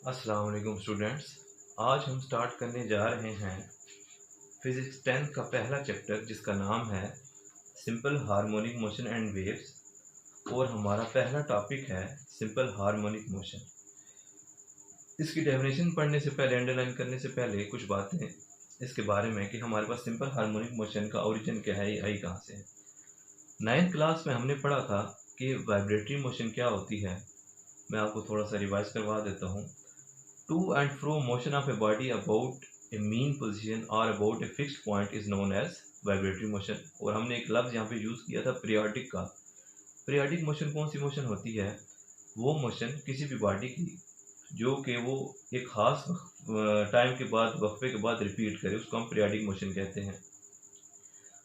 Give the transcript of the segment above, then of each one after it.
अस्सलाम वालेकुम स्टूडेंट्स। आज हम स्टार्ट करने जा रहे हैं फिज़िक्स 10 का पहला चैप्टर जिसका नाम है simple harmonic motion and waves और हमारा पहला टॉपिक है सिंपल हार्मोनिक मोशन। इसकी डेफिनेशन पढ़ने से पहले, अंडरलाइन करने से पहले कुछ बातें इसके बारे में कि हमारे पास सिंपल हार्मोनिक मोशन का ओरिजिन क्या है, ये आई कहाँ से है। 9th क्लास में हमने पढ़ा था कि वाइब्रेटरी मोशन क्या होती है। मैं आपको थोड़ा सा रिवाइज करवा देता हूँ। To and fro motion of a body about a mean position or about a fixed point is known as vibratory motion। और हमने एक लफ्ज़ यहाँ पे यूज़ किया था पीरियोडिक का। पीरियोडिक मोशन कौन सी मोशन होती है? वो मोशन किसी भी बॉडी की जो कि वो एक ख़ास टाइम के बाद, वक्फे के बाद रिपीट करे, उसको हम पीरियोडिक मोशन कहते हैं।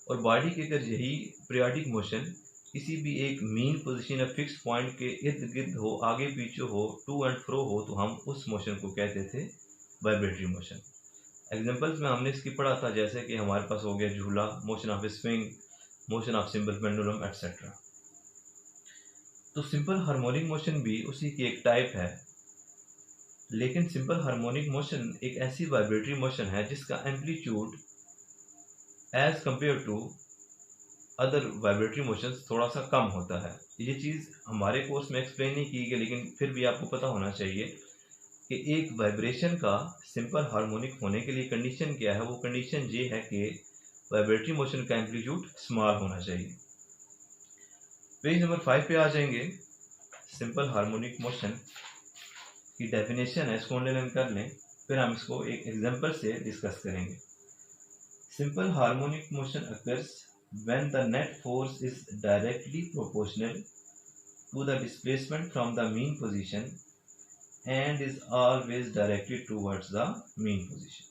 और बॉडी की अगर यही पीरियोडिक मोशन किसी भी एक मीन पोजीशन या फिक्स पॉइंट के इर्द गिर्द हो, आगे पीछे हो, टू एंड फ्रो हो, तो हम उस मोशन को कहते थे वाइब्रेटरी मोशन। एग्जांपल्स में हमने इसकी पढ़ा था, जैसे कि हमारे पास हो गया झूला, motion of swing, motion of simple pendulum etcetera. तो सिंपल हार्मोनिक मोशन भी उसी की एक टाइप है, लेकिन सिंपल हार्मोनिक मोशन एक ऐसी वाइब्रेटरी मोशन है जिसका amplitude as compared to other vibratory motions थोड़ा सा कम होता है। ये चीज़ हमारे कोर्स में एक्सप्लेन नहीं की गई, लेकिन फिर भी आपको पता होना चाहिए कि एक वाइब्रेशन का सिंपल हार्मोनिक होने के लिए कंडीशन क्या है। वो कंडीशन ये है कि वाइब्रेटरी मोशन का एम्पलीट्यूड स्मॉल होना चाहिए। पेज नंबर 5 पे आ जाएंगे। सिंपल हार्मोनिक मोशन की डेफिनेशन है, इसको अंडरलाइन कर लें, फिर हम इसको एक एग्जाम्पल से डिस्कस करेंगे। Simple harmonic motion occurs when the net force is directly proportional to the displacement from the mean position and is always directed towards the mean position।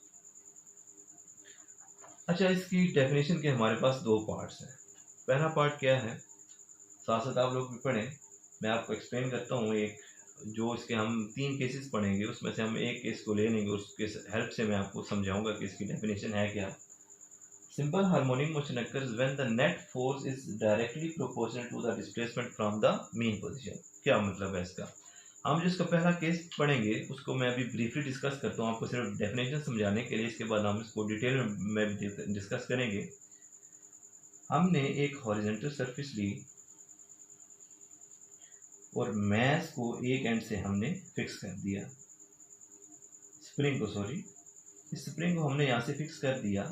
अच्छा, इसकी डेफिनेशन के हमारे पास दो पार्ट्स हैं। पहला पार्ट क्या है, साथ साथ आप लोग भी पढ़ें, मैं आपको एक्सप्लेन करता हूँ। एक जो इसके हम 3 केसेस पढ़ेंगे, उसमें से हम एक केस को ले लेंगे, उसके हेल्प से मैं आपको समझाऊंगा कि इसकी डेफिनेशन है क्या। Simple harmonic motion occurs when the net force is directly proportional to the displacement from the mean position। क्या मतलब है इसका? हम जिसका पहला केस पढ़ेंगे उसको मैं अभी ब्रीफली डिस्कस करता हूँ, आपको सिर्फ डेफिनेशन समझाने के लिए। इसके बाद हम इसको डिटेल में डिस्कस करेंगे। हमने एक हॉरिजॉन्टल सरफेस ली और मैस को एक एंड से हमने फिक्स कर दिया, स्प्रिंग को, सॉरी, इस स्प्रिंग को हमने यहाँ से फिक्स कर दिया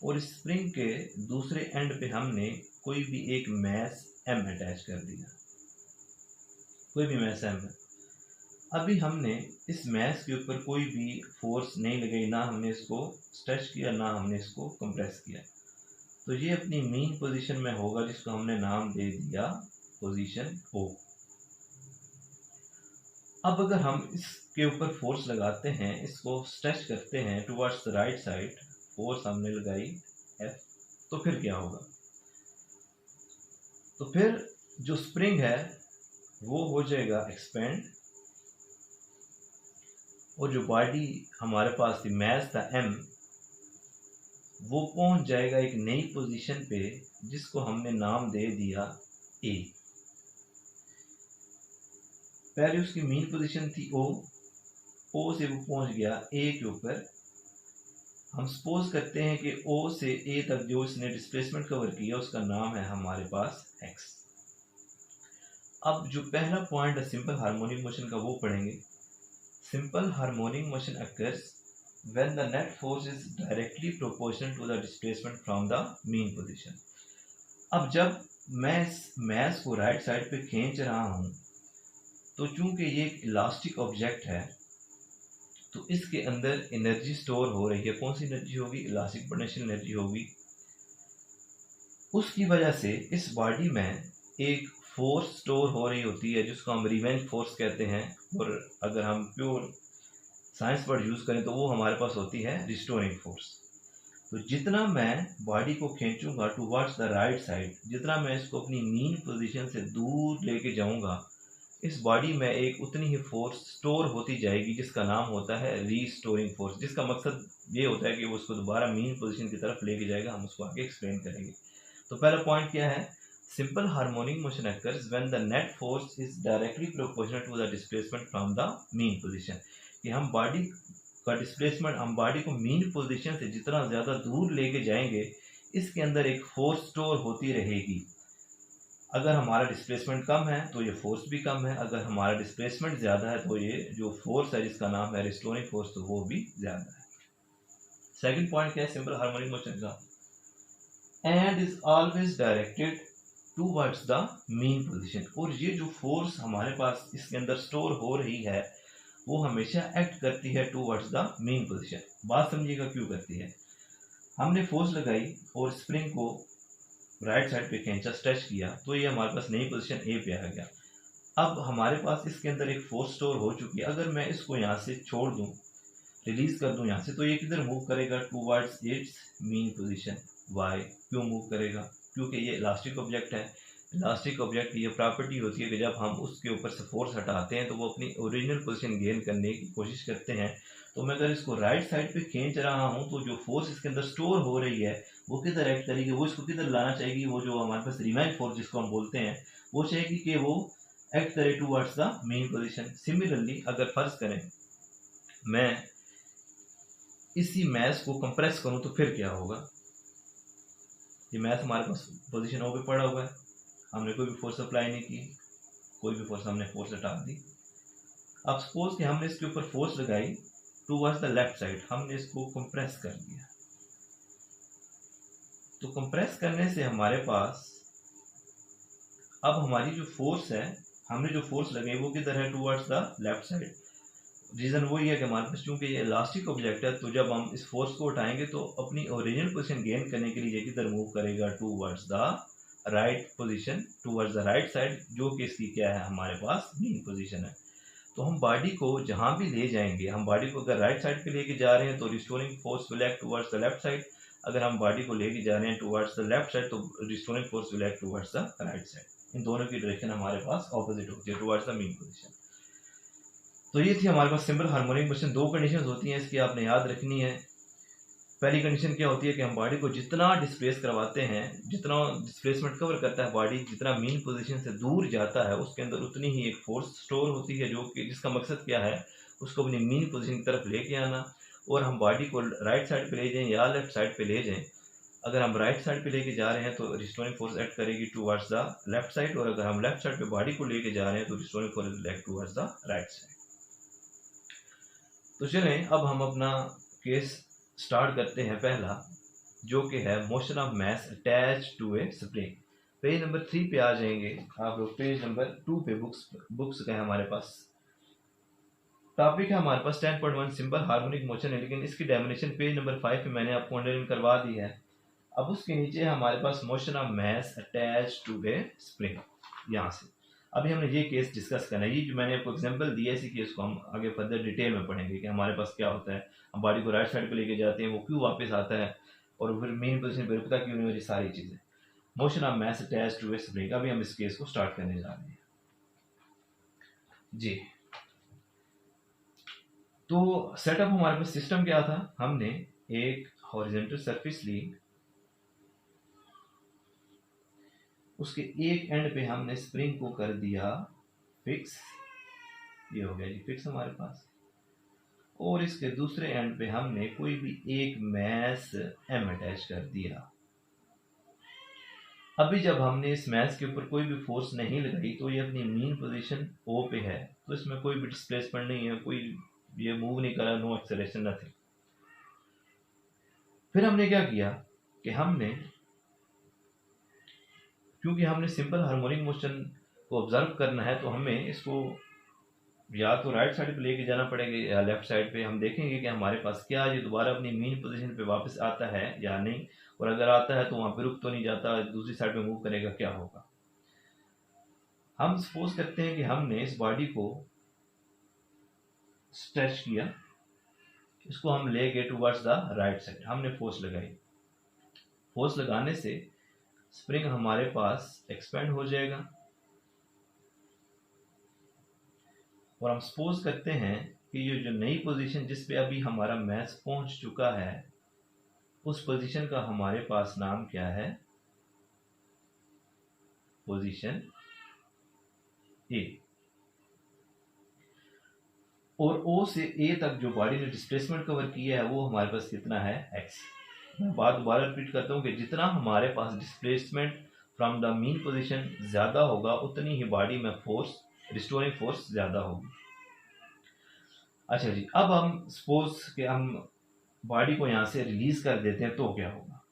और स्प्रिंग के दूसरे एंड पे हमने कोई भी एक मैस m अटैच कर दिया, कोई भी मैस m है। अभी हमने इस मैस के ऊपर कोई भी फोर्स नहीं लगाई, ना हमने इसको स्ट्रेच किया, ना हमने इसको कंप्रेस किया, तो ये अपनी मीन पोजीशन में होगा, जिसको हमने नाम दे दिया पोजीशन O। अब अगर हम इसके ऊपर फोर्स लगाते हैं, इसको स्ट्रेच करते हैं towards the right side, force हमने लगाई F, तो फिर क्या होगा? तो फिर जो स्प्रिंग है वो हो जाएगा एक्सपेंड, और जो बॉडी हमारे पास थी, मैस था M, वो पहुंच जाएगा एक नई पोजीशन पे जिसको हमने नाम दे दिया A। पहले उसकी मीन पोजीशन थी O से वो पहुंच गया A के ऊपर। हम सपोज करते हैं कि O से A तक जो इसने डिस्प्लेसमेंट कवर किया उसका नाम है हमारे पास x। अब जो पहला पॉइंट है सिंपल हार्मोनिक मोशन का, वो पढ़ेंगे। Simple harmonic motion occurs when the net force is directly proportional to the displacement from the mean position. अब जब मैं इस मैस को राइट साइड पे खींच रहा हूँ, तो चूंकि ये एक इलास्टिक ऑब्जेक्ट है, तो इसके अंदर एनर्जी स्टोर हो रही है। कौन सी एनर्जी होगी? इलास्टिक पोटेंशियल एनर्जी होगी। उसकी वजह से इस बॉडी में एक फोर्स स्टोर हो रही होती है जिसको हम रिवेंज फोर्स कहते हैं, और अगर हम प्योर साइंस वर्ड यूज़ करें तो वो हमारे पास होती है रिस्टोरिंग फोर्स। तो जितना मैं बॉडी को खींचूंगा टुवर्ड्स द राइट साइड, जितना मैं इसको अपनी मीन पोजीशन से दूर लेके जाऊंगा, इस बॉडी में एक उतनी ही फोर्स स्टोर होती जाएगी जिसका नाम होता है रीस्टोरिंग फोर्स, जिसका मकसद ये होता है कि वो उसको दोबारा मीन पोजीशन की तरफ लेके जाएगा। हम उसको आगे एक्सप्लेन करेंगे। तो पहला पॉइंट क्या है? Simple harmonic motion occurs when the net force is directly proportional to the displacement from the mean position। कि हम बॉडी का डिस्प्लेसमेंट, हम बॉडी को मीन पोजीशन से जितना ज़्यादा दूर लेके जाएंगे, इसके अंदर एक फोर्स स्टोर होती रहेगी। अगर हमारा डिस्प्लेसमेंट कम है तो ये फोर्स भी कम है, अगर हमारा डिस्प्लेसमेंट ज़्यादा है तो ये जो फोर्स है जिसका नाम है रिस्टोरिंग फोर्स, तो वो भी ज़्यादा है। सेकंड पॉइंट क्या है सिंपल हार्मोनिक मोशन का? And is always directed towards the mean position. और ये जो फोर्स हमारे पास इसके अंदर स्टोर हो रही है वो हमेशा एक्ट करती है टूवर्ड्स द मीन पोजीशन। बात समझिएगा क्यों करती है। हमने फोर्स लगाई और स्प्रिंग को राइट साइड पे खींचा, स्ट्रेच किया, तो ये हमारे पास नई पोजीशन ए पे आ गया। अब हमारे पास इसके अंदर एक फोर्स स्टोर हो चुकी है। अगर मैं इसको यहाँ से छोड़ दूँ, रिलीज कर दूँ यहाँ से, तो ये किधर मूव करेगा? Towards its mean position. Why? क्यों मूव करेगा? क्योंकि ये इलास्टिक ऑब्जेक्ट है। इलास्टिक ऑब्जेक्ट की ये प्रॉपर्टी होती है कि जब हम उसके ऊपर से फोर्स हटाते हैं तो वो अपनी ओरिजिनल पोजीशन गेन करने की कोशिश करते हैं। तो मैं अगर इसको राइट साइड पे खींच रहा हूँ तो जो फोर्स इसके अंदर स्टोर हो रही है वो किधर एक्ट करेगी? वो इसको किधर लाना चाहेगी? वो जो हमारे पास रिमेन फोर्स जिसको हम बोलते हैं, वो चाहेगी कि वो एक्ट करे towards the main position. Similarly अगर फर्ज करें मैं इसी मैस को कंप्रेस करूं तो फिर क्या होगा? ये मैस हमारे पास पोजीशन ओ पे पड़ा हुआ है, हमने कोई भी फोर्स अप्लाई नहीं की, कोई भी फोर्स, हमने फोर्स हटा दी। अब सपोज कि हमने इसके ऊपर फोर्स लगाई टूवर्ड्स द लेफ्ट साइड, हमने इसको कंप्रेस कर दिया। तो कंप्रेस करने से हमारे पास अब हमारी जो फोर्स है, हमने जो फोर्स लगाई वो किधर है? Towards the left side. Reason वही है कि हमारे पास चूंकि ये इलास्टिक ऑब्जेक्ट है, तो जब हम इस फोर्स को उठाएंगे तो अपनी ओरिजिनल पोजीशन गेन करने के लिए ये किधर मूव करेगा? Towards the right position, towards the right side, जो कि इसकी क्या है? हमारे पास मेन पोजीशन है। तो हम बॉडी को जहां भी ले जाएंगे, हम बॉडी को अगर राइट साइड पे लेके जा रहे हैं तो restoring force will act towards the left side. अगर हम बॉडी को लेके जा रहे हैं टूवर्ड्स द लेफ्ट साइड तो restoring force will act towards the right side. इन दोनों की डायरेक्शन हमारे पास ऑपोजिट होती है, टूवर्ड्स द मेन पोजीशन। तो ये थी हमारे पास सिंपल हार्मोनिक मोशन। दो कंडीशंस होती हैं इसकी, आपने याद रखनी है। पहली कंडीशन क्या होती है कि हम बॉडी को जितना डिस्प्लेस करवाते हैं, जितना डिस्प्लेसमेंट कवर करता है बॉडी, जितना मीन पोजीशन से दूर जाता है उसके अंदर उतनी ही एक फोर्स स्टोर होती है, जो कि जिसका मकसद क्या है? उसको अपनी मीन पोजीशन की तरफ लेके आना। और हम बॉडी को राइट साइड पे ले जाएं या लेफ्ट साइड पे ले जाएं, अगर हम राइट साइड पे लेके जा रहे हैं तो रिस्टोरिंग फोर्स एक्ट करेगी टूवर्ड्स द लेफ्ट साइड, और अगर हम लेफ्ट साइड पे बॉडी को लेके जा रहे हैं तो restoring force will act towards the right side. तो चलें अब हम अपना केस स्टार्ट करते हैं। पहला जो कि है motion of mass attach to a spring. Page number 3 पे आ जाएंगे आप लोग, पेज नंबर 2 पे बुक्स का है हमारे पास। टॉपिक है हमारे पास 10.1 सिंपल हार्मोनिक मोशन है, लेकिन इसकी डेफिनेशन पेज नंबर 5 पे मैंने आपको अंडरलाइन करवा दी है। अब उसके नीचे हमारे पास motion of mass attach to a spring. यहाँ से अभी हमने ये केस डिस्कस करना है। ये जो मैंने आपको एग्जांपल दिया है, इसी केस को हम आगे फर्दर डिटेल में पढ़ेंगे कि हमारे पास क्या होता है। हम बॉडी को राइट साइड पे लेके जाते हैं, वो क्यों वापस आता है, और फिर मेन पोजीशन पे रुकता क्यों नहीं, ये सारी चीज़ें। Motion of mass attach to a spring. अभी हम इस केस को स्टार्ट करने जा रहे हैं जी। तो सेटअप हमारे पास सिस्टम क्या था? हमने एक हॉरिजॉन्टल सरफेस ली, उसके एक एंड पे हमने स्प्रिंग को कर दिया फिक्स, ये हो गया जी फिक्स हमारे पास। और इसके दूसरे एंड पे हमने कोई भी एक मैस एम अटैच कर दिया। अभी जब हमने इस मैस के ऊपर कोई भी फोर्स नहीं लगाई तो ये अपनी मीन पोजीशन ओ पे है, तो इसमें कोई भी डिस्प्लेसमेंट नहीं है, कोई ये मूव नहीं करा, नो एक्सेलरेशन नथिंग। फिर हमने क्या किया कि हमने, क्योंकि हमने सिंपल हार्मोनिक मोशन को ऑब्जर्व करना है तो हमें इसको या तो राइट साइड पे लेके जाना पड़ेगा या लेफ्ट साइड पे। हम देखेंगे कि हमारे पास क्या ये दोबारा अपनी मेन पोजीशन पे वापस आता है या नहीं, और अगर आता है तो वहां पे रुक तो नहीं जाता, दूसरी साइड पे मूव करेगा, क्या होगा। हम सपोज करते हैं कि हमने इस बॉडी को स्ट्रेच किया, इसको हम ले गए टूवर्ड्स द राइट साइड, हमने फोर्स लगाई। फोर्स लगाने से स्प्रिंग हमारे पास एक्सपेंड हो जाएगा, और हम सपोज करते हैं कि ये जो नई पोजीशन जिस पे अभी हमारा मैस पहुंच चुका है, उस पोजीशन का हमारे पास नाम क्या है? पोजीशन ए, और ओ से ए तक जो बॉडी ने डिस्प्लेसमेंट कवर किया है वो हमारे पास कितना है, एक्स। मैं बात दोबारा रिपीट करता हूँ कि जितना हमारे पास displacement from the mean position ज़्यादा होगा उतनी ही बॉडी में फोर्स, रिस्टोरिंग फोर्स ज़्यादा होगी। अच्छा जी, अब हम सपोज कि हम बॉडी को यहाँ से रिलीज कर देते हैं तो क्या होगा।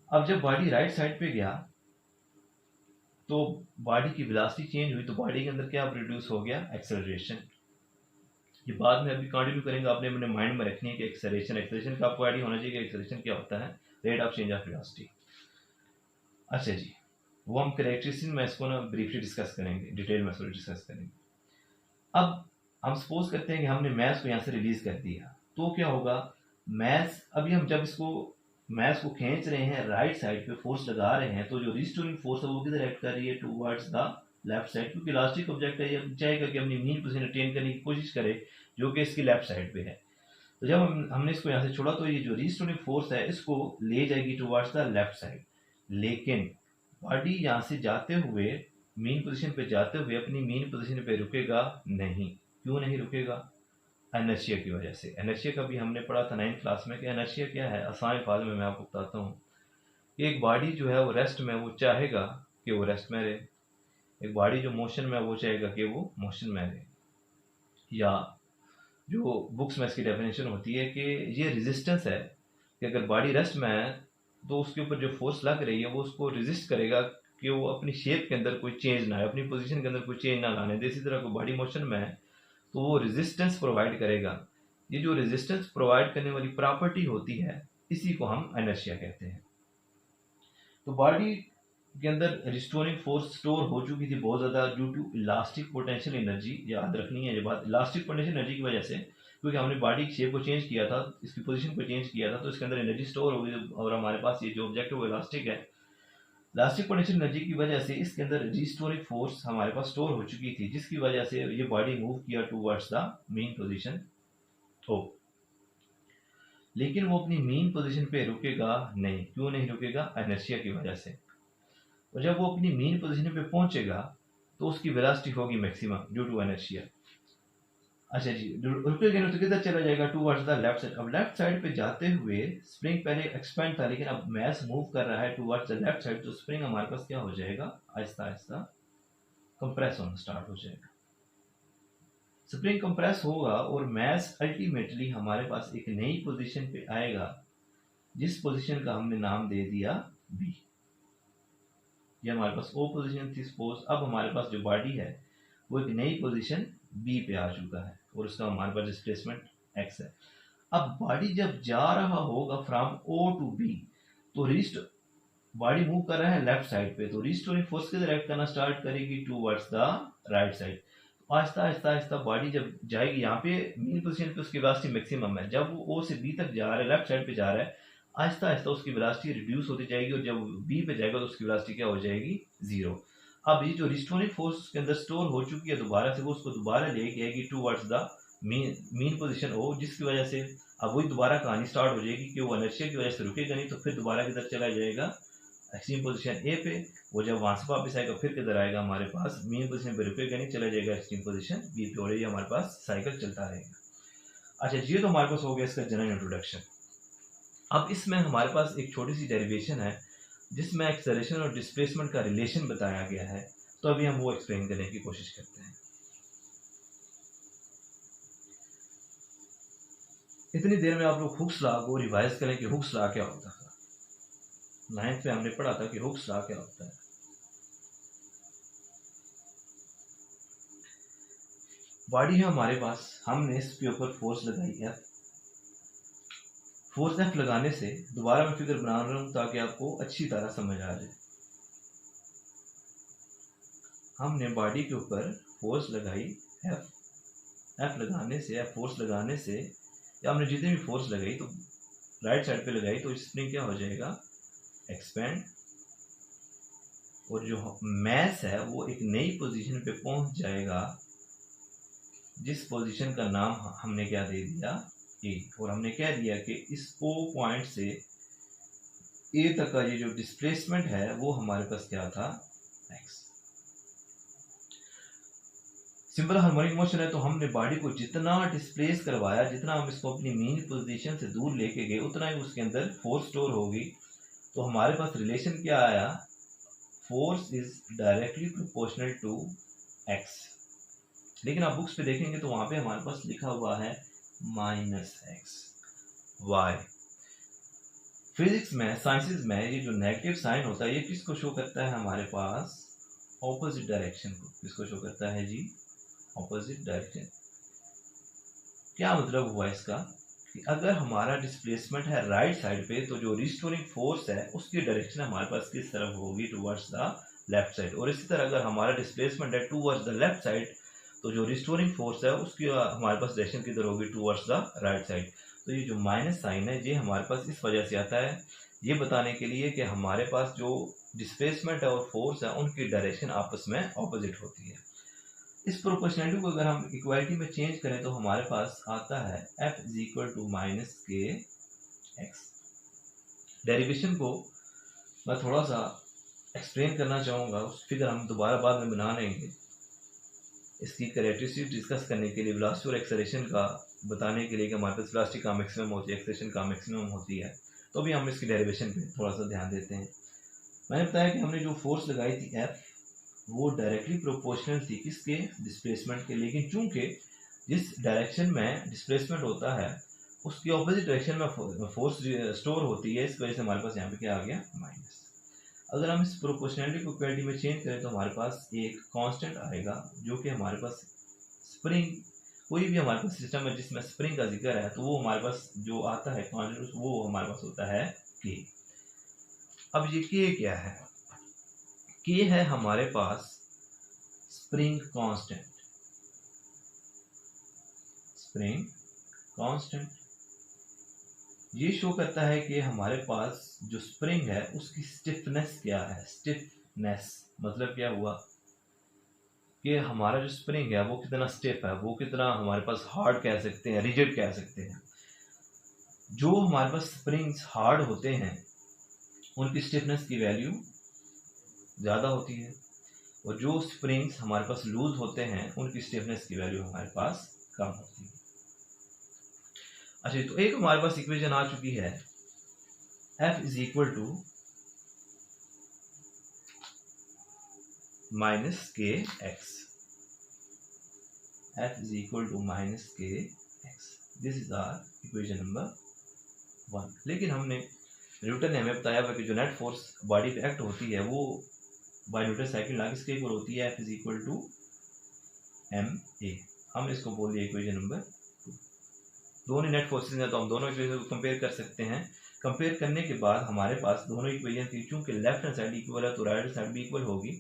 अब जब बॉडी राइट साइड पे गया तो बॉडी की वेलोसिटी चेंज हुई, तो बॉडी के अंदर क्या प्रोड्यूस हो गया, एक्सेलरेशन। ये बाद में अभी कंटिन्यू करेंगे, आपने अपने माइंड में रखनी है कि एक्सेलरेशन का आपको आइडिया होना चाहिए कि एक्सेलरेशन क्या होता है, rate of change of velocity. अच्छा जी, वो हम कैरेक्टरिस्टिक में इसको ना ब्रीफली डिस्कस करेंगे, डिटेल में इसको डिस्कस करेंगे। अब हम सपोज करते हैं कि हमने मैस को यहाँ से रिलीज कर दिया, तो क्या होगा, मैस अभी हम जब इसको मैस को खींच रहे हैं राइट साइड पे फोर्स लगा रहे हैं, तो जो रिस्टोरिंग फोर्स है वो किधर एक्ट कर रही है, टूवर्ड्स द लेफ्ट साइड, क्योंकि इलास्टिक ऑब्जेक्ट है, ये चाहेगा कि अपनी मीन पोजीशन अटेन करने की कोशिश करे जो कि इसकी लेफ्ट साइड पे है। तो जब हमने इसको यहाँ से छोड़ा तो ये जो रिस्टोरिंग फोर्स है इसको ले जाएगी टूवर्ड्स द लेफ्ट साइड, लेकिन बॉडी यहाँ से जाते हुए मीन पोजीशन पे जाते हुए अपनी मीन पोजीशन पे रुकेगा नहीं। क्यों नहीं रुकेगा, इनर्शिया की वजह से। इनर्शिया का भी हमने पढ़ा था 9th क्लास में कि इनर्शिया क्या है, आसान अल्फाज में मैं आपको बताता हूँ। एक बॉडी जो है वो रेस्ट में वो चाहेगा कि वो रेस्ट में रहे, एक बॉडी जो मोशन में वो चाहेगा कि वो मोशन में रहे। या जो बुक्स में इसकी डेफिनेशन होती है कि ये रेजिस्टेंस है कि अगर बॉडी रेस्ट में है तो उसके ऊपर जो फोर्स लग रही है वो उसको रेजिस्ट करेगा कि वो अपनी शेप के अंदर कोई चेंज ना आए, अपनी पोजीशन के अंदर कोई चेंज ना लाने दे। इसी तरह कोई बॉडी मोशन में है तो वो रेजिस्टेंस प्रोवाइड करेगा। ये जो रेजिस्टेंस प्रोवाइड करने वाली प्रॉपर्टी होती है इसी को हम इनर्शिया कहते हैं। तो बॉडी के अंदर रिस्टोरिंग फोर्स स्टोर हो चुकी थी बहुत ज़्यादा due to elastic potential energy. याद रखनी है ये बात, इलास्टिक पोटेंशियल एनर्जी की वजह से, क्योंकि हमने बॉडी की शेप को चेंज किया था, इसकी पोजीशन को चेंज किया था, तो इसके अंदर एनर्जी स्टोर हो गई और हमारे पास ये जो ऑब्जेक्ट है वो इलास्टिक है। इलास्टिक पोटेंशियल एनर्जी की वजह से इसके अंदर रिस्टोरिंग फोर्स हमारे पास स्टोर हो चुकी थी, जिसकी वजह से ये बॉडी मूव किया टूवर्ड्स द मेन पोजीशन ओ। लेकिन वो अपनी मेन पोजीशन पे रुकेगा नहीं। क्यों नहीं रुकेगा, इनर्शिया की वजह से। और जब वो अपनी मेन पोजीशन पे पहुंचेगा तो उसकी वेलोसिटी होगी मैक्सिमम ड्यू टू इनर्शिया। अच्छा जी, रुकेगा नहीं तो किधर चला जाएगा, टूवर्ड्स द लेफ्ट साइड। अब लेफ्ट साइड पे जाते हुए स्प्रिंग पहले एक्सपेंड था, लेकिन अब मैस मूव कर रहा है टूवर्ड्स द लेफ्ट साइड, तो स्प्रिंग हमारे पास क्या हो जाएगा, आहिस्ता आहिस्ता कंप्रेस होना स्टार्ट हो जाएगा। स्प्रिंग कंप्रेस होगा और मैस अल्टीमेटली हमारे पास एक नई पोजीशन पे आएगा, जिस पोजीशन का हमने नाम दे दिया बी। ये हमारे पास ओ पोजीशन थी सपोज, अब हमारे पास जो बॉडी है वो एक नई पोजीशन बी पे आ चुका है और उसका हमारे पास डिस्प्लेसमेंट एक्स है। अब बॉडी जब जा रहा होगा फ्रॉम ओ टू बी तो बॉडी मूव कर रहा है लेफ्ट साइड पे, तो रिस्टोरिंग फोर्स किधर एक्ट करना स्टार्ट करेगी, towards the right side. Aahista Aahista Aahista body जब जाएगी यहाँ पे मेन पोजीशन पे, उसकी वेलोसिटी मैक्सिमम है। जब वो ओ से बी तक जा रहा है, लेफ्ट साइड पे जा रहा है, आहिस्ता आहिस्ता उसकी वेलोसिटी रिड्यूस होती जाएगी और जब बी पे जाएगा तो उसकी वेलोसिटी क्या हो जाएगी, जीरो। अब ये जो रिस्टोरिंग फोर्स उसके अंदर स्टोर हो चुकी है दोबारा से, वो उसको दोबारा लेके आएगी टूवर्ड्स द मेन पोजीशन ओ, जिसकी वजह से अब वही दोबारा कहानी स्टार्ट हो जाएगी कि वो इनर्शिया की वजह से रुकेगा नहीं, तो फिर दोबारा किधर चला जाएगा, एक्सट्रीम पोजीशन ए पे। वो जब वहां से वापस आएगा फिर किधर आएगा, हमारे पास मेन पोजीशन पे रुकेगा नहीं, चला जाएगा एक्सट्रीम पोजीशन बी पे, और ये हमारे पास साइकिल चलता रहेगा। अच्छा, ये तो हमारे पास हो गया इसका जनरल इंट्रोडक्शन। अब इसमें हमारे पास एक छोटी सी डेरिवेशन है जिसमें एक्सेलरेशन और डिस्प्लेसमेंट का रिलेशन बताया गया है, तो अभी हम वो एक्सप्लेन करने की कोशिश करते हैं। इतनी देर में आप लोग हुक्स लॉ को रिवाइज करें कि हुक्स लॉ क्या होता था। 9th में हमने पढ़ा था कि हुक्स लॉ क्या होता है। बॉडी है हमारे पास, हमने इसके ऊपर फोर्स लगाई है, फोर्स एफ लगाने से, दोबारा मैं फिगर बना रहा हूं ताकि आपको अच्छी तरह समझ आ जाए। हमने बॉडी के ऊपर फोर्स लगाई एफ लगाने से, एफ फोर्स लगाने से, या हमने जितनी भी फोर्स लगाई तो राइट साइड पे लगाई, तो स्प्रिंग क्या हो जाएगा, एक्सपेंड, और जो मैस है वो एक नई पोजीशन पे पहुंच जाएगा, जिस पोजीशन का नाम हमने क्या दे दिया, ए। और हमने कह दिया कि इस ओ पॉइंट से ए तक का ये जो डिस्प्लेसमेंट है वो हमारे पास क्या था, एक्स। सिंपल हार्मोनिक मोशन है तो हमने बॉडी को जितना डिस्प्लेस करवाया, जितना हम इसको अपनी मेन पोजीशन से दूर लेके गए, उतना ही उसके अंदर फोर्स स्टोर होगी। तो हमारे पास रिलेशन क्या आया, force is directly proportional to x. लेकिन आप बुक्स पे देखेंगे तो वहां पे हमारे पास लिखा हुआ है माइनस एक्स वाई। फिजिक्स में, साइंसेस में ये जो नेगेटिव साइन होता है ये किसको शो करता है, हमारे पास ऑपोजिट डायरेक्शन को। किसको शो करता है जी, ऑपोजिट डायरेक्शन। क्या मतलब हुआ इसका कि अगर हमारा डिस्प्लेसमेंट है राइट साइड पे तो जो रिस्टोरिंग फोर्स है उसकी डायरेक्शन हमारे पास किस तरफ होगी, टुवर्ड्स द लेफ्ट साइड। और इसी तरह अगर हमारा डिस्प्लेसमेंट है टुवर्ड्स द लेफ्ट साइड तो जो रिस्टोरिंग फोर्स है उसकी हमारे पास डायरेक्शन किधर होगी, टुवर्ड्स द राइट साइड। तो ये जो माइनस साइन है ये हमारे पास इस वजह से आता है, ये बताने के लिए कि हमारे पास जो डिस्प्लेसमेंट है और फोर्स है उनकी डायरेक्शन आपस में ऑपोजिट होती है। इस प्रोपोर्शनलिटी को अगर हम इक्वालिटी में चेंज करें तो हमारे पास आता है F is equal to minus k x. Derivation को मैं थोड़ा सा एक्सप्लेन करना चाहूँगा, उस फिगर हम दोबारा बाद में बना लेंगे। इसकी कैरेक्टरिस्टिक डिस्कस करने के लिए वेलोसिटी और एक्सेलरेशन का बताने के लिए कि हमारे पास वेलोसिटी का मैक्सिमम होती है, एक्सेलरेशन का मैक्सिमम होती है, तो भी हम इसकी डेरिवेशन पे थोड़ा सा ध्यान देते हैं। मैंने बताया कि हमने जो फोर्स लगाई थी F वो डायरेक्टली प्रोपोर्शनल थी किसके, डिस्प्लेसमेंट के। लेकिन चूंकि जिस डायरेक्शन में डिस्प्लेसमेंट होता है उसकी ऑपोजिट डायरेक्शन में फोर्स स्टोर होती है, इस वजह से हमारे पास यहाँ पे क्या आ गया, माइनस। अगर हम इस प्रोपोर्शनलिटी को इक्वालिटी में चेंज करें तो हमारे पास एक कांस्टेंट आएगा जो कि हमारे पास स्प्रिंग, कोई भी हमारे पास सिस्टम है जिसमें स्प्रिंग का जिक्र है तो वो हमारे पास जो आता है कांस्टेंट वो हमारे पास होता है के। अब ये के क्या है, के है हमारे पास स्प्रिंग कांस्टेंट। स्प्रिंग कांस्टेंट ये शो करता है कि हमारे पास जो स्प्रिंग है उसकी स्टिफनेस क्या है। स्टिफनेस मतलब क्या हुआ कि हमारा जो स्प्रिंग है वो कितना स्टिफ है, वो कितना हमारे पास हार्ड कह सकते हैं, रिजिड कह सकते हैं। जो हमारे पास स्प्रिंग्स हार्ड होते हैं उनकी स्टिफनेस की वैल्यू ज़्यादा होती है, और जो स्प्रिंग्स हमारे पास लूज होते हैं उनकी स्टिफनेस की वैल्यू हमारे पास कम होती है। अच्छा, तो एक हमारे पास इक्वेशन आ चुकी है, F is equal to minus k x. F is equal to minus k x, this is our equation number 1। लेकिन हमने न्यूटन ने हमें बताया हुआ कि जो नेट फोर्स बॉडी पे एक्ट होती है वो बाय न्यूटन सेकंड लॉ किसके इक्वल होती है, F is equal to ma। हम इसको बोल दिए इक्वेशन नंबर 2। दोनों नेट फोर्सेस हैं तो हम दोनों इक्वेशन को कंपेयर कर सकते हैं। कंपेयर करने के बाद हमारे पास दोनों इक्वेशन की चूंकि लेफ्ट हैंड साइड इक्वल है तो राइट हैंड साइड भी इक्वल होगी,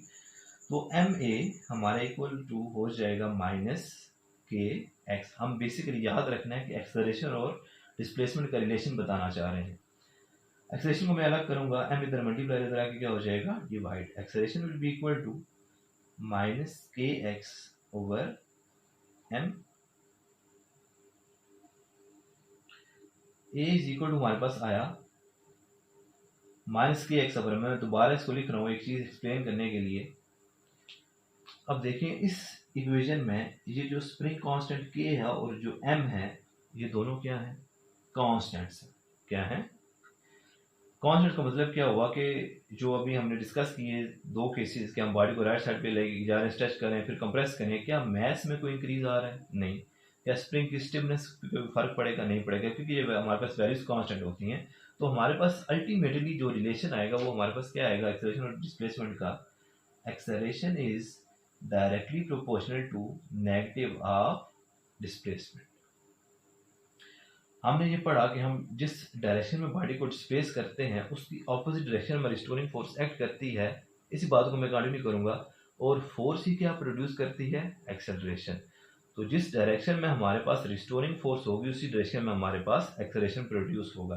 तो ma हमारा इक्वल टू हो जाएगा माइनस के एक्स। हम बेसिकली याद रखना है कि एक्सेलरेशन और डिस्प्लेसमेंट का रिलेशन बताना चाह रहे हैं। एक्सेलरेशन को मैं अलग करूंगा, m इधर मल्टीप्लाई इधर आके क्या हो जाएगा, divide. Acceleration will be equal to minus k x over m। a is equal to हमारे पास आया माइनस के एक्स ओवर। मैं दोबारा इसको लिख रहा हूँ एक चीज एक्सप्लेन करने के लिए। अब देखें इस इक्वेशन में ये जो स्प्रिंग कांस्टेंट के है और जो m है ये दोनों क्या है, कांस्टेंट्स। क्या है कांस्टेंट का मतलब क्या हुआ कि जो अभी हमने डिस्कस किए दो केसेस कि हम बॉडी को राइट साइड पे लेके जा रहे हैं, स्ट्रेच कर रहे हैं, फिर कंप्रेस करें, क्या मैस में कोई इंक्रीज आ रहा है, नहीं। क्या स्प्रिंग की स्टिफनेस पे फर्क पड़ेगा, नहीं पड़ेगा, क्योंकि ये हमारे पास वैल्यूज कांस्टेंट होती हैं। तो हमारे पास अल्टीमेटली जो रिलेशन आएगा वो हमारे पास क्या आएगा, एक्सेलरेशन और डिस्प्लेसमेंट का। Acceleration is directly proportional to negative of displacement. हमने ये पढ़ा कि हम जिस डायरेक्शन में बॉडी को डिस्प्लेस करते हैं उसकी ऑपोजिट डायरेक्शन में रिस्टोरिंग फोर्स एक्ट करती है। इसी बात को मैं कंटिन्यू करूंगा। और फोर्स ही क्या प्रोड्यूस करती है, एक्सेलरेशन। तो जिस डायरेक्शन में हमारे पास रिस्टोरिंग फोर्स होगी उसी डायरेक्शन में हमारे पास एक्सेलरेशन प्रोड्यूस होगा।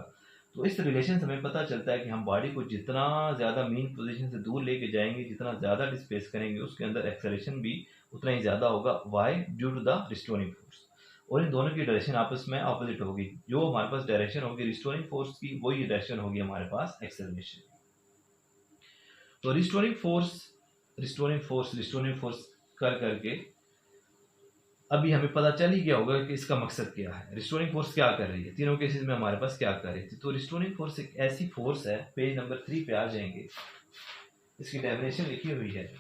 तो इस रिलेशन से हमें पता चलता है कि हम बॉडी को जितना ज़्यादा मीन पोजीशन से दूर लेके जाएंगे, जितना ज़्यादा डिस्प्लेस करेंगे, उसके अंदर एक्सेलरेशन भी उतना ही ज़्यादा होगा। Why, due to the restoring force. और इन दोनों की डायरेक्शन आपस में ऑपोजिट होगी। जो हमारे पास डायरेक्शन होगी रिस्टोरिंग फोर्स की, वही डायरेक्शन होगी हमारे पास एक्सेलरेशन। तो रिस्टोरिंग फोर्स रिस्टोरिंग फोर्स कर करके अभी हमें पता चल ही गया होगा कि इसका मकसद क्या है, रिस्टोरिंग फोर्स क्या कर रही है, तीनों केसेस में हमारे पास क्या कर रही थी। तो रिस्टोरिंग फोर्स एक ऐसी फोर्स है, पेज नंबर 3 पे आ जाएंगे, इसकी डेफिनेशन लिखी हुई है।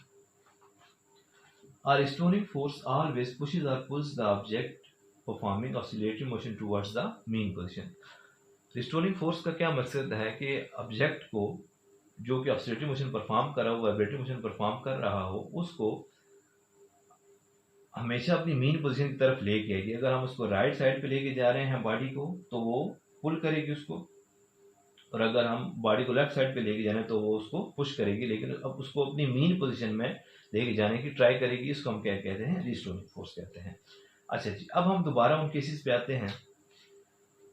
A restoring force always pushes or pulls the object performing oscillatory motion towards the mean position। Restoring force का क्या मकसद है कि ऑब्जेक्ट को जो कि ऑसिलेटरी मोशन परफॉर्म कर रहा हो, वाइब्रेटरी मोशन परफॉर्म कर रहा हो, उसको हमेशा अपनी मीन पोजीशन की तरफ लेके आएगी। अगर हम उसको राइट साइड पे लेके जा रहे हैं बॉडी को, तो वो पुल करेगी उसको, और अगर हम बॉडी को लेफ्ट साइड पे लेके जा रहे हैं तो वो उसको पुश करेगी, लेकिन अब उसको अपनी मीन पोजीशन में लेके जाने की ट्राई करेगी। इसको हम क्या कहते हैं, रिस्टोरिंग फोर्स कहते हैं। अच्छा जी, अब हम दोबारा उन केसेस पे आते हैं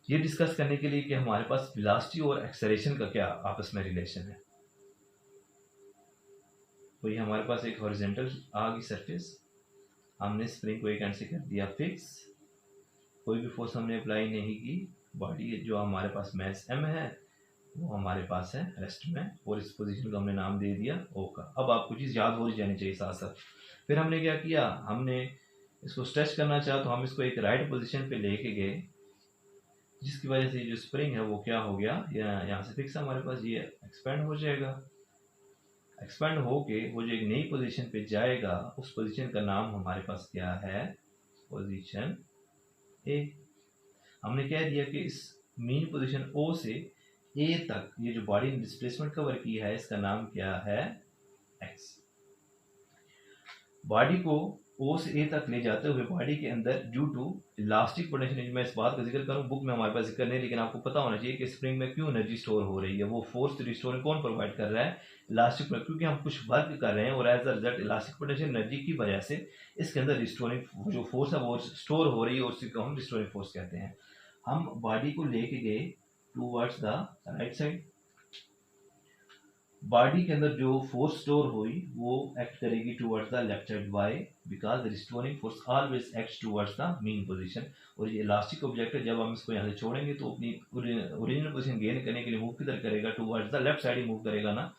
ये डिस्कस करने के लिए कि हमारे पास वेलोसिटी और एक्सेलरेशन का क्या आपस में रिलेशन है। तो ये हमारे पास एक हॉरिजॉन्टल आ गई सरफेस, हमने स्प्रिंग को एक एंड से कर दिया फिक्स, कोई भी फोर्स हमने अप्लाई नहीं की, बॉडी जो हमारे पास मैस m है वो हमारे पास है रेस्ट में, और इस पोजीशन को हमने नाम दे दिया O का। अब आपको चीज़ याद हो जानी चाहिए साथ साथ। फिर हमने क्या किया, हमने इसको स्ट्रेच करना चाहा तो हम इसको एक राइट पोजीशन पे लेके गए, जिसकी वजह से जो स्प्रिंग है वो क्या हो गया, यहाँ से फिक्स हमारे पास, ये एक्सपेंड हो जाएगा। एक्सपेंड होके वो जो एक नई पोजीशन पे जाएगा, उस पोजीशन का नाम हमारे पास क्या है, पोजीशन ए। हमने कह दिया कि इस मीन पोजीशन ओ से ए तक ये जो बॉडी ने डिस्प्लेसमेंट कवर की है, इसका नाम क्या है, एक्स। बॉडी को ओ से ए तक ले जाते हुए बॉडी के अंदर ड्यू टू इलास्टिक पोटेंशियल, मैं इस बात का जिक्र करूं, बुक में हमारे पास जिक्र नहीं, लेकिन आपको पता होना चाहिए कि स्प्रिंग में क्यों एनर्जी स्टोर हो रही है। वो फोर्स रिस्टोरिंग कौन प्रोवाइड कर रहा है, इलास्टिक, क्योंकि हम कुछ वर्क कर रहे हैं और as a result elastic potential energy की वजह से इसके अंदर रिस्टोरिंग जो फोर्स है वो स्टोर हो रही है, और उसी को हम रिस्टोरिंग फोर्स कहते हैं। हम बॉडी को लेके गए towards the right side, body के अंदर जो फोर्स स्टोर हुई वो एक्ट करेगी towards the left side. Why, because the restoring force always acts towards the mean position. और ये इलास्टिक ऑब्जेक्ट है, जब हम इसको यहाँ से छोड़ेंगे तो अपनी ओरिजिनल पोजीशन गेन करने के लिए मूव किधर करेगा, towards the left side he move करेगा ना,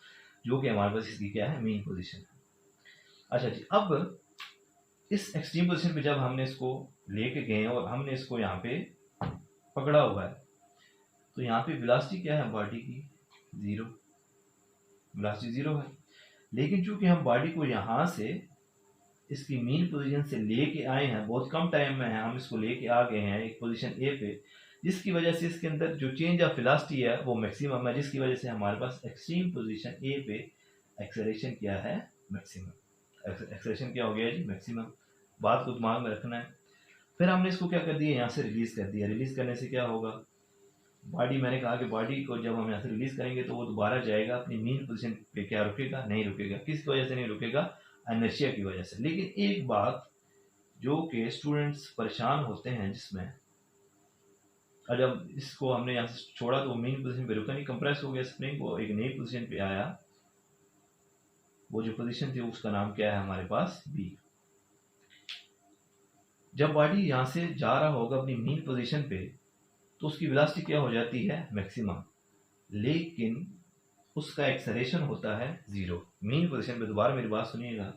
जो कि हमारे पास इसकी क्या है, मीन पोजीशन। अच्छा जी, अब इस एक्सट्रीम पोजीशन पे जब हमने इसको लेके गए और हमने इसको यहाँ पे पकड़ा हुआ है, तो यहाँ पे वेलोसिटी क्या है बॉडी की, 0, वेलोसिटी 0 है। लेकिन चूंकि हम बॉडी को यहाँ से इसकी मीन पोजीशन से लेके आए हैं, बहुत कम टाइम में है, हम इसको लेके आ गए हैं एक पोजीशन ए पे, जिसकी वजह से इसके अंदर जो चेंज ऑफ वेलोसिटी है वो मैक्सिमम है, जिसकी वजह से हमारे पास एक्सट्रीम पोजीशन ए पे एक्सेलरेशन क्या है, मैक्सिमम। एक्सेलरेशन क्या हो गया जी, मैक्सिमम। बात को दिमाग में रखना है। फिर हमने इसको क्या कर दिया, यहाँ से रिलीज कर दिया। रिलीज करने से क्या होगा, बॉडी, मैंने कहा कि बॉडी को जब हम यहाँ से रिलीज करेंगे तो वो दोबारा जाएगा अपनी मीन पोजीशन पे, क्या रुकेगा, नहीं रुकेगा। किस वजह से नहीं रुकेगा, इनर्शिया की वजह से। लेकिन एक बात जो कि स्टूडेंट्स परेशान होते हैं जिसमें, और जब इसको हमने यहाँ से छोड़ा तो मीन पोजीशन पे रुका नहीं, कंप्रेस हो गया स्प्रिंग, वो एक नई पोजीशन पे आया, वो जो पोजीशन थी उसका नाम क्या है हमारे पास, बी। जब बॉडी यहाँ से जा रहा होगा अपनी मीन पोजीशन पे तो उसकी वेलोसिटी क्या हो जाती है, मैक्सिमम, लेकिन उसका एक्सेलरेशन होता है 0 मीन पोजीशन पे। दोबारा मेरी बात सुनिएगा,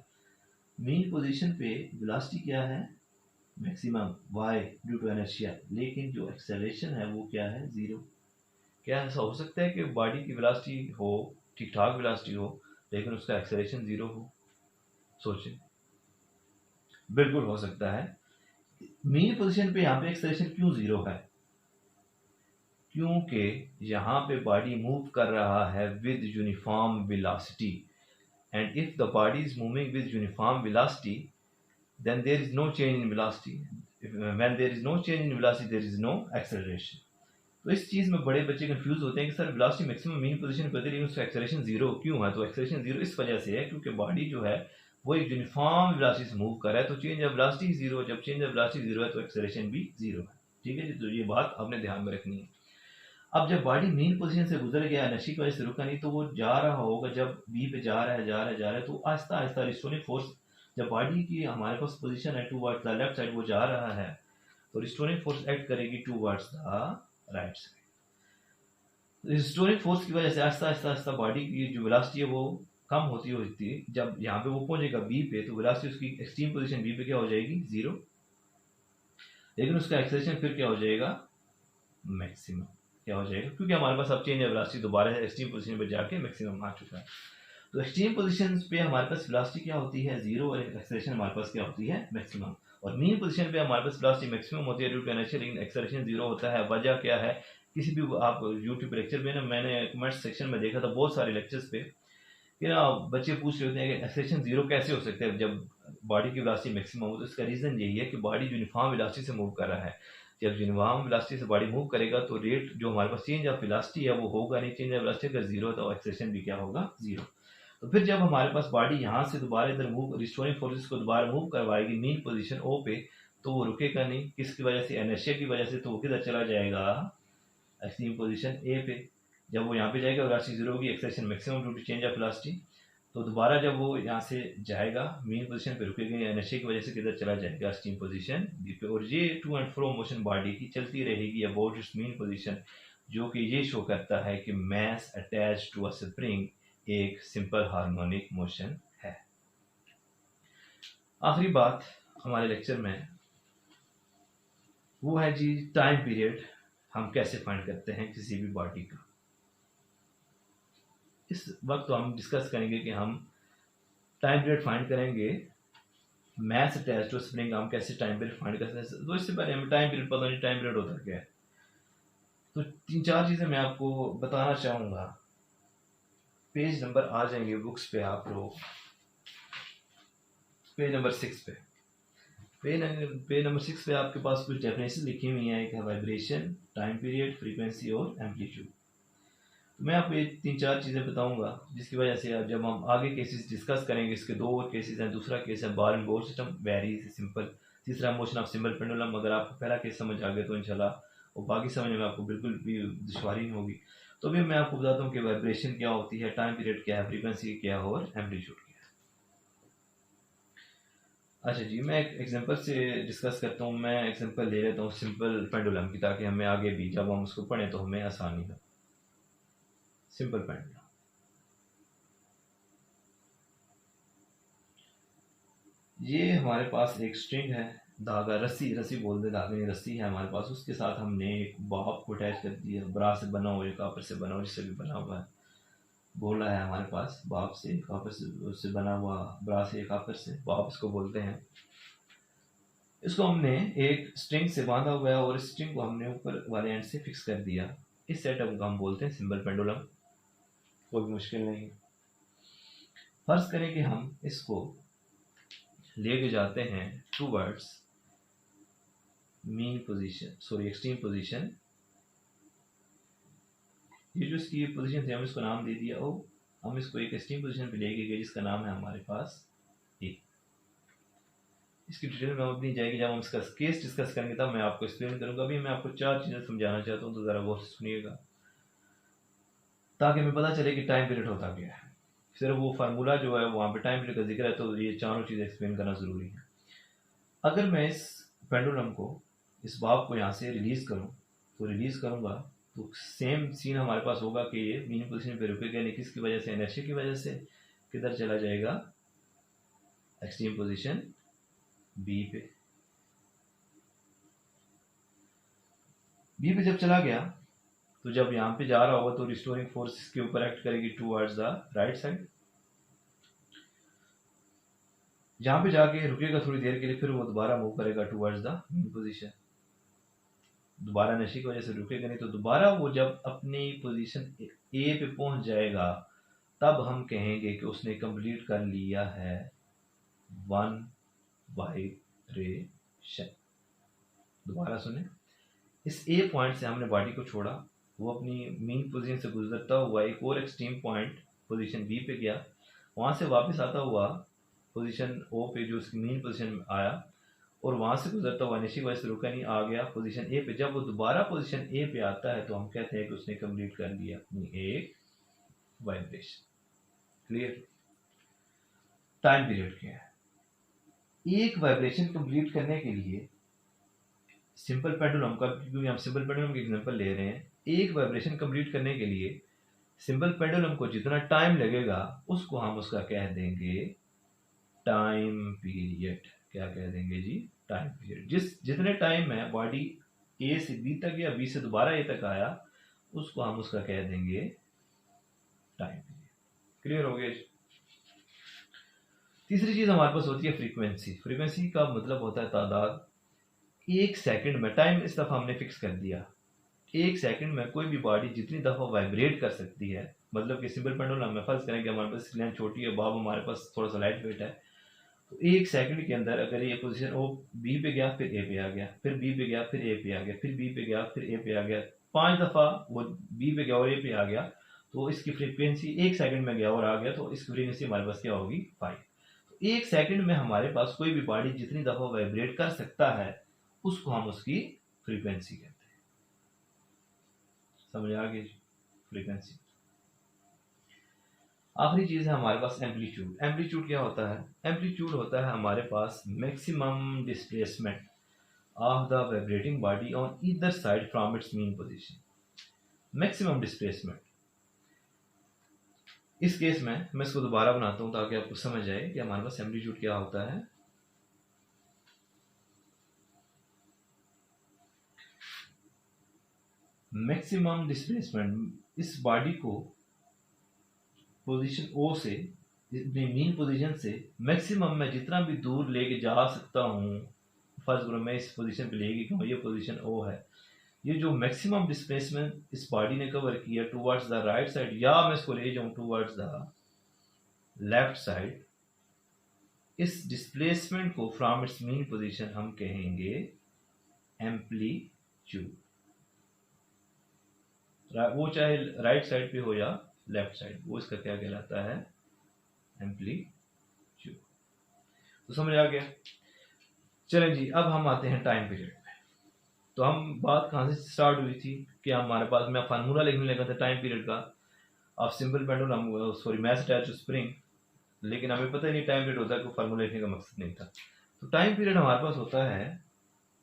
मीन पोजीशन पे वेलोसिटी क्या है, maximum, why, due to inertia, लेकिन जो एक्सेलरेशन है वो क्या है, 0। क्या ऐसा हो सकता है कि बॉडी की वेलोसिटी हो, ठीक ठाक वेलोसिटी हो, लेकिन उसका एक्सेलरेशन 0 हो? सोचें, बिल्कुल हो सकता है। मीन पोजीशन पे यहाँ पे एक्सेलरेशन क्यों 0 है, क्योंकि यहाँ पे बॉडी मूव कर रहा है with uniform velocity, and if the body is moving with uniform velocity then there is no change in velocity, when there is no change in velocity there is no acceleration. तो इस चीज़ में बड़े बच्चे confuse होते हैं कि sir velocity maximum mean position पे होती है लेकिन उसका एक्सेलरेशन 0 क्यों है। तो एक्सेलरेशन 0 इस वजह से है क्योंकि बॉडी जो है वो एक यूनिफॉर्म वेलोसिटी से मूव कर रहा है, तो चेंज ऑफ वेलोसिटी 0, जब चेंज ऑफ वेलोसिटी 0 है तो एक्सेलरेशन भी 0 है। ठीक है जी, तो ये बात आपने ध्यान में रखनी है। अब जब बॉडी मीन पोजीशन से गुजर गया, इनर्शिया की वजह से रुका नहीं, तो वो जा रहा होगा, जब बी पे जा रहा है, तो आहिस्ता आहिस्ता रिस्टोरिंग फोर्स, जब बॉडी की हमारे पास पोजीशन है टूवर्ड्स द लेफ्ट साइड, वो जा रहा है, तो रिस्टोरिंग फोर्स एक्ट करेगी towards the right side. Restoring force की वजह से आहिस्ता आहिस्ता बॉडी की जो वेलोसिटी है वो कम होती होती जब यहाँ पे वो पहुंचेगा बी पे तो वेलोसिटी उसकी एक्सट्रीम पोजीशन बी पे क्या हो जाएगी 0, लेकिन उसका एक्सेलरेशन फिर क्या हो जाएगा मैक्सिमम क्या हो जाएगा, क्योंकि हमारे पास अब चेंज है वेलोसिटी दोबारा एक्सट्रीम पोजीशन पे जाके मैक्सिमम आ चुका है। तो एक्सट्रीम पोजीशन पे हमारे पास वेलोसिटी क्या होती है 0 और एक्सेलरेशन हमारे पास क्या होती है मैक्सिमम, और मीन पोजीशन पे हमारे पास वेलोसिटी मैक्सिमम होती है ड्यू टू इनर्शिया, लेकिन एक्सेलरेशन 0 होता है। वजह क्या है, किसी भी आप यूट्यूब लेक्चर पे ना, मैंने कमेंट सेक्शन में देखा था बहुत सारे लेक्चर्स पे कि ना बच्चे पूछ रहे होते हैं कि एक्सेलरेशन 0 कैसे हो सकता है जब बॉडी की वेलोसिटी मैक्सिमम हो। तो इसका रीज़न यही है कि बॉडी यूनिफॉर्म वेलोसिटी से मूव कर रहा है। जब यूनिफॉर्म वेलोसिटी से बॉडी मूव करेगा तो रेट जो हमारे पास चेंज ऑफ वेलोसिटी है वो होगा नहीं, चेंज ऑफ वेलोसिटी अगर 0 तो एक्सेलरेशन भी क्या होगा 0। तो फिर जब हमारे पास बॉडी यहाँ से दोबारा इधर मूव रिस्टोरिंग फोर्सेस को दोबारा मूव करवाएगी मीन पोजीशन ओ पे, तो वो रुकेगा नहीं, किसकी वजह से इनर्शिया की वजह से, तो वो किधर चला जाएगा एक्सट्रीम पोजीशन ए पे। जब वो यहाँ पे जाएगा वेलोसिटी 0 होगी, acceleration maximum due to change of velocity, तो दोबारा जब वो यहाँ से जाएगा मीन पोजीशन पे रुकेगा, इनर्शिया की वजह से किधर चला जाएगा एक्सट्रीम पोजीशन बी पे। और ये to and fro motion body की चलती रहेगी अबाउट इट्स मीन पोजीशन, जो कि ये शो करता है कि mass attach to a spring एक सिंपल हार्मोनिक मोशन है। आखिरी बात हमारे लेक्चर में वो है जी टाइम पीरियड हम कैसे फाइंड करते हैं किसी भी बॉडी का। इस वक्त तो हम डिस्कस करेंगे कि हम टाइम पीरियड फाइंड करेंगे, मैस अटैच टू स्प्रिंग हम कैसे टाइम पीरियड फाइंड करते हैं। तो इससे पहले हमें टाइम पीरियड पता नहीं टाइम पीरियड होता क्या है, तो 3-4 चीज़ें मैं आपको बताना चाहूँगा। पेज नंबर आ जाएंगे बुक्स पे आप लोग, पेज नंबर 6 पे। पेज नंबर 6 पे आपके पास कुछ डेफिनेशन लिखी हुई हैं, एक है वाइब्रेशन, टाइम पीरियड, फ्रीक्वेंसी और एम्पलीट्यूड। तो मैं आपको ये 3-4 चीज़ें बताऊंगा जिसकी वजह से जब हम आगे केसेस डिस्कस करेंगे, इसके 2 और केसेस हैं। दूसरा केस है ball and board system, very simple. तीसरा मोशन ऑफ सिंपल पेंडुलम। अगर आपको पहला केस समझ आ गया तो इंशाल्लाह और बाकी समझने में आपको बिल्कुल भी दुश्वारी नहीं होगी। तो अभी मैं आपको बताता हूँ कि वाइब्रेशन क्या होती है, टाइम पीरियड क्या है, फ्रीक्वेंसी क्या है और एम्पलीट्यूड क्या है। अच्छा जी, मैं एक एग्जांपल से डिस्कस करता हूँ। मैं एग्जांपल ले लेता हूँ सिंपल पेंडुलम की, ताकि हमें आगे भी जब हम उसको पढ़ें तो हमें आसानी हो। सिंपल पेंडुलम, ये हमारे पास एक स्ट्रिंग है, धागा, रस्सी बोल दे, धागे में रस्सी है हमारे पास। उसके साथ हमने एक बाप को अटैच कर दिया, ब्रा से बना हुआ, कापर से बना हुआ, जिससे भी बना हुआ है। बोला है हमारे पास बाप से, कापर से, उससे बना हुआ, ब्रा से, कापर से, बाप इसको बोलते हैं। इसको हमने एक स्ट्रिंग से बांधा हुआ है और इस स्ट्रिंग को हमने ऊपर वाले एंड से फिक्स कर दिया। इस सेटअप को हम बोलते हैं सिंपल पेंडुलम। कोई मुश्किल नहीं। फर्ज करें कि हम इसको लेके जाते हैं towards mean position, sorry extreme position. ये जो इसकी पोजीशन थी, हम इसको नाम दे दिया ओ। हम इसको एक एक्सट्रीम पोजीशन पे लेके गए जिसका नाम है हमारे पास ए। इसकी डिटेल में अपनी जाएगी जब हम इसका केस डिस्कस करेंगे, तब मैं आपको एक्सप्लेन करूंगा। अभी मैं आपको 4 चीज़ें समझाना चाहता हूँ, तो ज़रा गौर से सुनिएगा ताकि हमें पता चले कि टाइम पीरियड होता क्या है। सिर्फ वो फार्मूला जो है वहाँ पे टाइम पीरियड का जिक्र है, तो ये चारों चीज़ें एक्सप्लेन करना ज़रूरी है। अगर मैं इस पेंडुलम को, इस बाप को यहाँ से रिलीज़ करूँ, तो रिलीज़ करूँगा तो सेम सीन हमारे पास होगा कि ये मीन पोजीशन पे रुकेगा नहीं। किसकी वजह से? इनर्शिया की वजह से। किधर चला जाएगा? एक्सट्रीम पोजीशन बी पे। बी पे जब चला गया तो जब यहाँ पे जा रहा होगा तो रिस्टोरिंग फोर्स इसके ऊपर एक्ट करेगी टूवर्ड्स द राइट साइड। जहाँ पे जाके रुकेगा थोड़ी देर के लिए, फिर वो दोबारा मूव करेगा टूवर्ड्स द मीन पोजीशन। दोबारा नशे की वजह से रुकेगा नहीं, तो दोबारा वो जब अपनी पोजीशन ए पे पहुंच जाएगा तब हम कहेंगे कि उसने कंप्लीट कर लिया है 1 वाइब्रेशन। दोबारा सुने, इस ए पॉइंट से हमने बॉडी को छोड़ा, वो अपनी मीन पोजीशन से गुजरता हुआ एक और एक्सट्रीम पॉइंट पोजीशन बी पे गया, वहाँ से वापस आता हुआ पोजीशन ओ पे जो उसकी मीन पोजीशन में आया, और वहाँ से गुजरता हुआ नशे की वजह से रुका नहीं, आ गया पोजीशन ए पे। जब वो दोबारा पोजीशन ए पे आता है तो हम कहते हैं कि उसने कंप्लीट कर लिया अपनी एक वाइब्रेशन। क्लियर? टाइम पीरियड क्या है? एक वाइब्रेशन कंप्लीट करने के लिए सिंपल पेंडुलम का, क्योंकि हम सिंपल पेंडुलम की एग्जांपल ले रहे हैं, एक वाइब्रेशन कंप्लीट करने के लिए सिंपल पेंडुलम को जितना टाइम लगेगा उसको हम उसका कह देंगे टाइम पीरियड। क्या कह देंगे जी? Time period. जितने टाइम में बॉडी ए से बी तक या बी से दोबारा ए तक आया उसको हम उसका कह देंगे टाइम पीरियड। क्लियर हो गया? तीसरी चीज हमारे पास होती है फ्रीक्वेंसी। फ्रीक्वेंसी का मतलब होता है तादाद। एक सेकंड में, टाइम इस दफा हमने फिक्स कर दिया, एक सेकंड में कोई भी बॉडी जितनी दफा वाइब्रेट कर सकती है, मतलब कि सिंपल पेंडुलम में फर्ज करें कि हमारे पास लेंथ छोटी है, बॉब हमारे पास थोड़ा सा लाइट वेट है, तो एक सेकंड के अंदर अगर ये पोजीशन ओ बी पे गया, फिर ए पे आ गया, फिर बी पे गया, फिर ए पे आ गया, फिर बी पे गया, फिर ए पे आ गया, 5 दफा वो बी पे गया और ए पे आ गया, तो इसकी फ्रीक्वेंसी एक सेकंड में गया और आ गया, तो इसकी फ्रीक्वेंसी हमारे पास क्या होगी? 5। तो एक सेकंड में हमारे पास कोई भी बॉडी जितनी दफा वाइब्रेट कर सकता है उसको हम उसकी फ्रीक्वेंसी कहते हैं। समझ आ गई? फ्रीक्वेंसी। आखिरी चीज है हमारे पास एम्पलीट्यूड। एम्पलीट्यूड क्या होता है? एम्पलीट्यूड होता है हमारे पास maximum displacement of the vibrating body on either side from its mean position. Maximum displacement. इस केस में मैं इसको दोबारा बनाता हूं ताकि आपको समझ आए कि हमारे पास एम्पलीट्यूड क्या होता है। मैक्सिमम डिस्प्लेसमेंट, इस बॉडी को पोजीशन ओ से, अपनी मीन पोजीशन से मैक्सिमम में जितना भी दूर लेके जा सकता हूँ, फर्ज करो मैं इस पोजीशन पे लेके गया हूँ, ये पोजीशन ओ है, ये जो मैक्सिमम डिस्प्लेसमेंट इस बॉडी ने कवर किया टूवर्ड्स द राइट साइड, या मैं इसको ले जाऊँ टूवर्ड्स द लेफ्ट साइड, इस डिस्प्लेसमेंट को फ्रॉम इट्स मीन पोजीशन हम कहेंगे एम्पलीट्यूड। वो चाहे राइट साइड पे हो या लेफ्ट साइड, वो इसका क्या कहलाता है? एम्पलीट्यूड। तो समझ आ गया? चलें जी, अब हम आते हैं टाइम पीरियड पे। तो हम बात कहाँ से स्टार्ट हुई थी कि हमारे पास, मैं फार्मूला लिखने लगा था टाइम पीरियड का, अब simple pendulum sorry mass attached to spring, लेकिन हमें पता ही नहीं टाइम पीरियड होता है, कोई फार्मूला लिखने का मकसद नहीं था। तो टाइम पीरियड हमारे पास होता है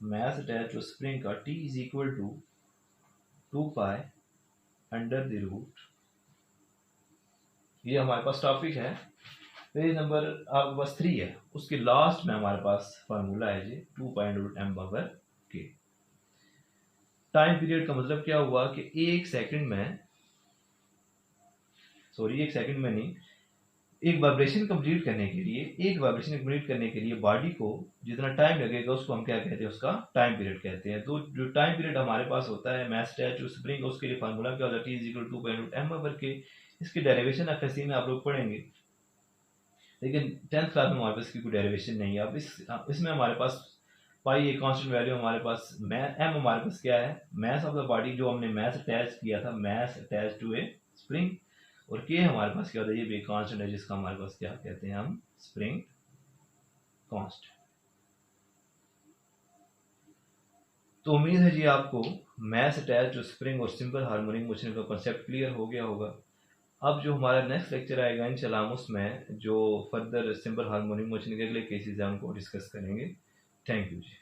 मैस अटैच्ड टू स्प्रिंग का t is equal to 2 under the root, ये हमारे पास टॉपिक है, पेज नंबर आपके पास 3 है, उसके लास्ट में हमारे पास फार्मूला है जी 2 √m/k। टाइम पीरियड का मतलब क्या हुआ कि एक सेकंड में नहीं, एक वाइब्रेशन कंप्लीट करने के लिए बॉडी को जितना टाइम लगेगा उसको हम क्या कहते हैं? उसका टाइम पीरियड कहते हैं। तो जो टाइम पीरियड हमारे पास होता है मैस अटैच्ड टू स्प्रिंग, उसके लिए फार्मूला क्या होता है? t is equal to 2 √m/k। इसकी डेरिवेशन एफएससी में आप लोग पढ़ेंगे, लेकिन 10th क्लास में हमारे पास की कोई डेरिवेशन नहीं है। अब इसमें हमारे पास पाई एक कांस्टेंट वैल्यू, हमारे पास एम हमारे पास क्या है? मैस ऑफ द बॉडी, जो हमने मैस अटैच किया था, mass attach to a spring, और के हमारे पास क्या होता है? ये भी कांस्टेंट है जिसका हमारे पास क्या कहते हैं? हम स्प्रिंग कांस्टेंट। तो उम्मीद है जी आपको मैस अटैच टू स्प्रिंग और सिंपल हार्मोनिक मोशन का कॉन्सेप्ट क्लियर हो गया होगा। अब जो हमारा नेक्स्ट लेक्चर आएगा इंशाल्लाह, हम उसमें जो फर्दर सिंपल हार्मोनिक मोशन के अगले केसेस हैं उनको डिस्कस करेंगे। Thank you ji.